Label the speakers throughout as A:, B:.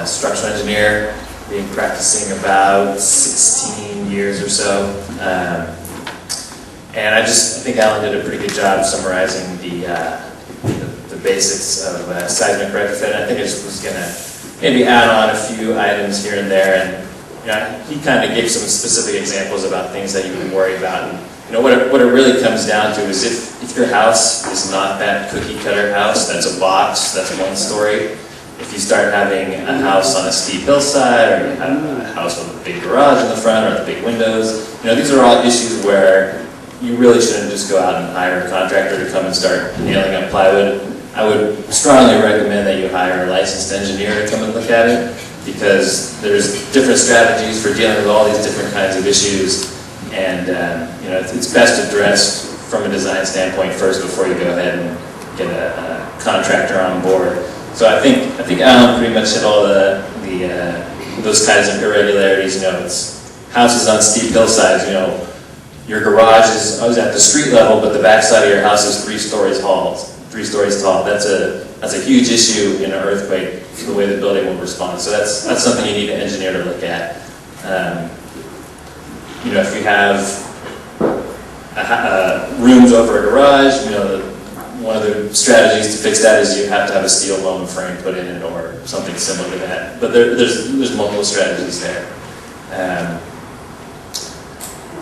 A: structural engineer, been practicing about 16 years or so. And I think Alan did a pretty good job summarizing the basics of seismic retrofit. I think I just was going to maybe add on a few items here and there, and he kind of gave some specific examples about things that you would worry about. And what it really comes down to is if your house is not that cookie cutter house, that's a box, that's one story. If you start having a house on a steep hillside, or you have a house with a big garage in the front, or the big windows, these are all issues where you really shouldn't just go out and hire a contractor to come and start nailing up plywood. I would strongly recommend that you hire a licensed engineer to come and look at it, because there's different strategies for dealing with all these different kinds of issues, and it's best addressed from a design standpoint first before you go ahead and get a contractor on board. So I think Alan pretty much hit all those kinds of irregularities. It's houses on steep hillsides. Your garage is at the street level, but the backside of your house is 3 stories tall. 3 stories tall. That's a huge issue in an earthquake, the way the building will respond. So that's something you need an engineer to look at. If you have rooms over a garage, one of the strategies to fix that is you have to have a steel loam frame put in it or something similar to that. But there's multiple strategies there.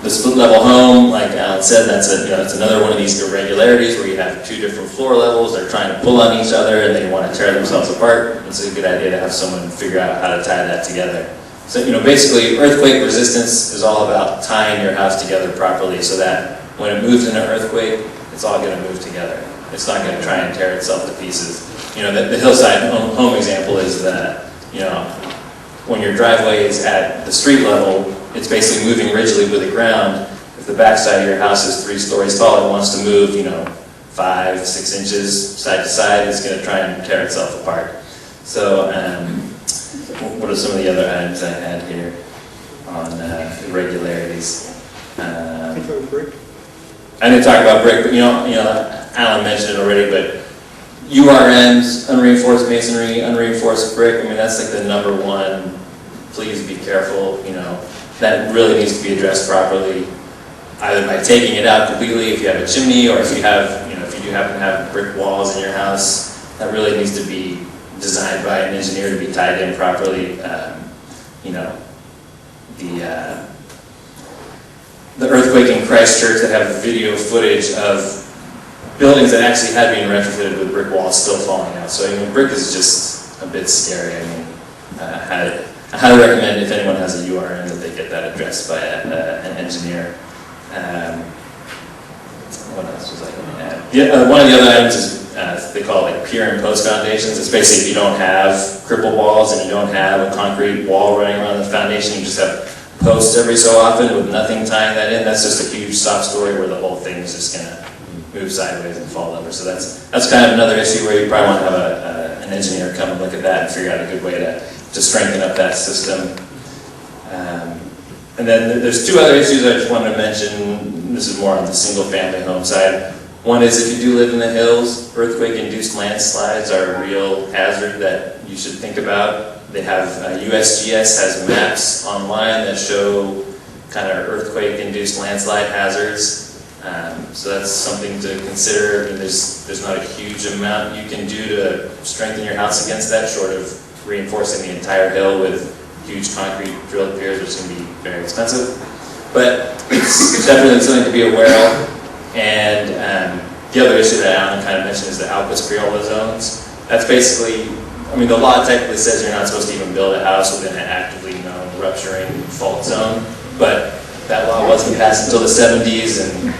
A: The split level home, like Alan said, that's another one of these irregularities where you have 2 different floor levels. They're trying to pull on each other and they want to tear themselves apart. It's a good idea to have someone figure out how to tie that together. So basically earthquake resistance is all about tying your house together properly so that when it moves in an earthquake, it's all going to move together. It's not going to try and tear itself to pieces. The hillside home example is that, when your driveway is at the street level, it's basically moving rigidly with the ground. If the backside of your house is 3 stories tall, it wants to move, 5, 6 inches side to side. It's going to try and tear itself apart. So, what are some of the other items I had here on irregularities? I didn't talk about brick, but Alan mentioned it already, but URMs, unreinforced masonry, unreinforced brick, that's like the #1. Please be careful, that really needs to be addressed properly, either by taking it out completely if you have a chimney, or if you have, if you do happen to have brick walls in your house, that really needs to be designed by an engineer to be tied in properly. The earthquake in Christchurch that have video footage of buildings that actually had been retrofitted with brick walls still falling out. So brick is just a bit scary. I highly recommend, if anyone has a URM, that they get that addressed by an engineer. What else was I going to add? Yeah, one of the other items is they call it pier and post foundations. It's basically if you don't have cripple walls and you don't have a concrete wall running around the foundation, you just have posts every so often with nothing tying that in. That's just a huge soft story where the whole thing is just going to move sideways and fall over. So that's kind of another issue where you probably want to have an engineer come and look at that and figure out a good way to strengthen up that system. And then there's 2 other issues I just wanted to mention. This is more on the single family home side. One is if you do live in the hills, earthquake-induced landslides are a real hazard that you should think about. They have, USGS has maps online that show kind of earthquake-induced landslide hazards. So that's something to consider. There's not a huge amount you can do to strengthen your house against that, short of reinforcing the entire hill with huge concrete drilled piers, which can be very expensive. But it's definitely something to be aware of. And the other issue that Alan kind of mentioned is the Alpes Priola zones. That's basically, the law technically says you're not supposed to even build a house within an actively known rupturing fault zone, but that law wasn't passed until the 70s, and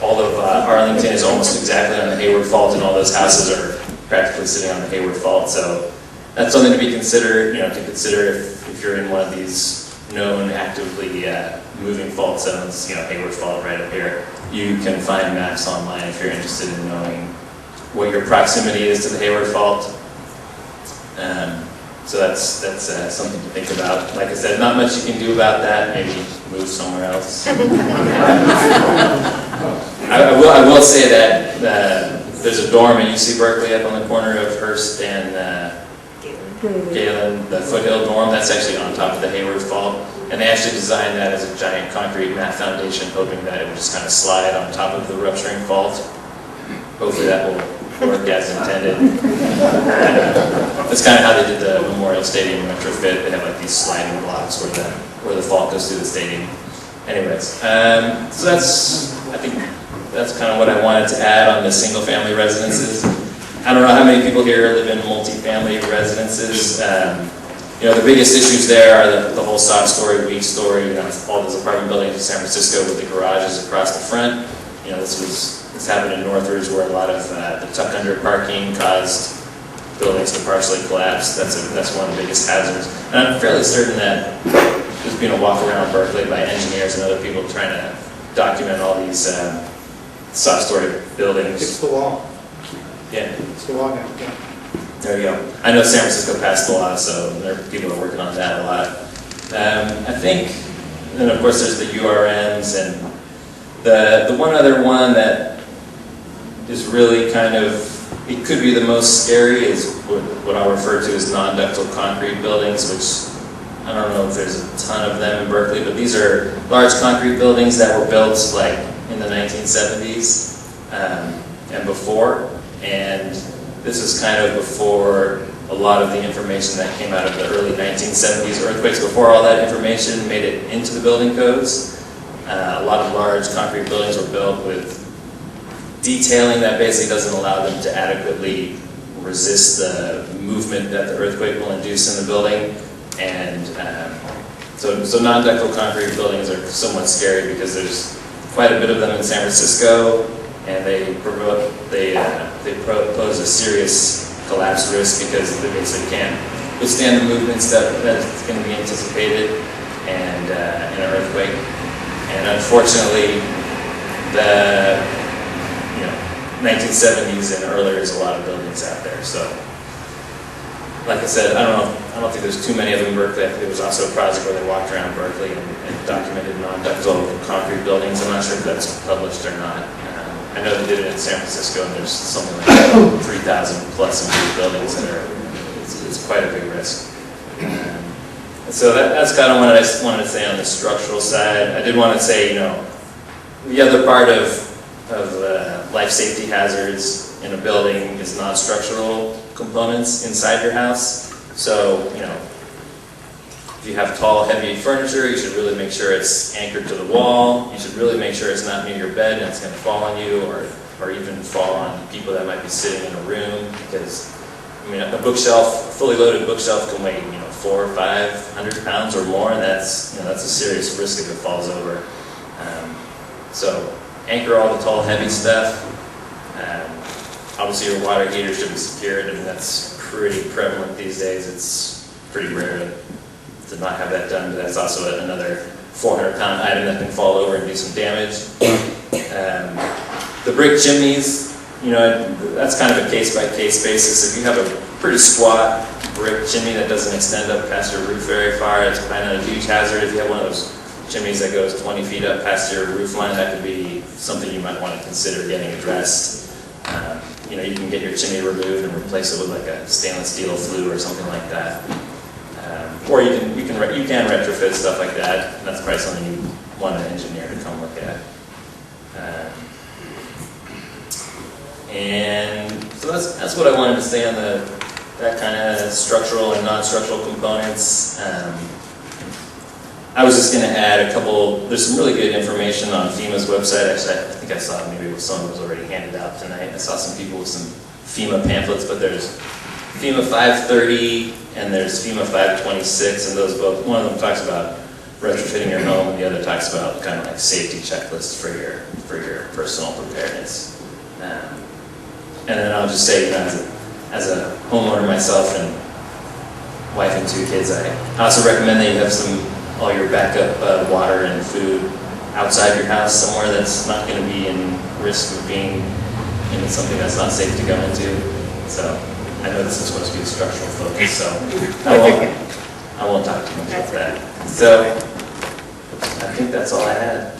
A: all of Arlington is almost exactly on the Hayward Fault, and all those houses are practically sitting on the Hayward Fault. So that's something to be considered, to consider if you're in one of these known actively moving fault zones, Hayward Fault right up here. You can find maps online if you're interested in knowing what your proximity is to the Hayward Fault. So that's something to think about. Like I said, not much you can do about that. Maybe move somewhere else. I will say that there's a dorm at UC Berkeley up on the corner of Hearst and Galen, the foothill dorm, that's actually on top of the Hayward Fault. And they actually designed that as a giant concrete mat foundation, hoping that it would just kind of slide on top of the rupturing fault. Hopefully that will work as intended. That's kind of how they did the Memorial Stadium retrofit. They have like these sliding blocks where the fault goes through the stadium. Anyways, so I think that's kind of what I wanted to add on the single-family residences. I don't know how many people here live in multi-family residences. You know, the biggest issues there are the whole soft story, weak story, you know, all those apartment buildings in San Francisco with the garages across the front. You know, this happened in Northridge where a lot of the tuck-under parking caused buildings to partially collapse. That's one of the biggest hazards. And I'm fairly certain that there's been a walk around Berkeley by engineers and other people trying to document all these soft story buildings.
B: Fix the wall.
A: Yeah.
B: Fix the wall now. Yeah.
A: There you go. I know San Francisco passed the law, so people are working on that a lot. I think, and of course there's the URMs, and the one other one that is really kind of, it could be the most scary is what I'll refer to as non-ductile concrete buildings, which I don't know if there's a ton of them in Berkeley, but these are large concrete buildings that were built like in the 1970s and before, and this is kind of before a lot of the information that came out of the early 1970s earthquakes. Before all that information made it into the building codes, a lot of large concrete buildings were built with detailing that basically doesn't allow them to adequately resist the movement that the earthquake will induce in the building. And so non-ductile concrete buildings are somewhat scary because there's quite a bit of them in San Francisco, and they pose a serious collapse risk because they basically can't withstand the movements that's going to be anticipated and in an earthquake. And unfortunately, the 1970s and earlier is a lot of buildings out there. So, like I said, I don't think there's too many of them in Berkeley. I think there was also a project where they walked around Berkeley and documented non-ductile concrete buildings. I'm not sure if that's published or not. I know they did it in San Francisco, and there's something like 3,000 plus of these buildings that are, it's quite a big risk. So that's kind of what I wanted to say on the structural side. I did want to say, you know, the other part of life safety hazards in a building is non-structural components inside your house. So, you know, if you have tall, heavy furniture, you should really make sure it's anchored to the wall. You should really make sure it's not near your bed and it's going to fall on you or even fall on people that might be sitting in a room. Because, I mean, a bookshelf, fully loaded bookshelf can weigh, 400 or 500 pounds or more, and that's a serious risk if it falls over. So anchor all the tall, heavy stuff. Obviously, your water heater should be secured. I mean, that's pretty prevalent these days. It's pretty rare to not have that done, but that's also another 400-pound item that can fall over and do some damage. The brick chimneys, that's kind of a case-by-case basis. If you have a pretty squat brick chimney that doesn't extend up past your roof very far, it's kind of a huge hazard. If you have one of those chimneys that goes 20 feet up past your roof line, that could be something you might want to consider getting addressed. You can get your chimney removed and replace it with like a stainless steel flue or something like that. Or you can retrofit stuff like that. And that's probably something you want an engineer to come look at. And so that's what I wanted to say on that kind of structural and non-structural components. I was just going to add a couple. There's some really good information on FEMA's website. Actually, I think I saw maybe someone was already handed out tonight. I saw some people with some FEMA pamphlets, but there's FEMA 530 and there's FEMA 526, and those both. One of them talks about retrofitting your home, and the other talks about kind of like safety checklists for your personal preparedness. And then I'll just say, as a homeowner myself and wife and 2 kids, I also recommend that you have all your backup water and food outside your house, somewhere that's not going to be in risk of being into something that's not safe to go into. So I know this is supposed to be a structural focus, so I won't talk too much about that. So I think that's all I had.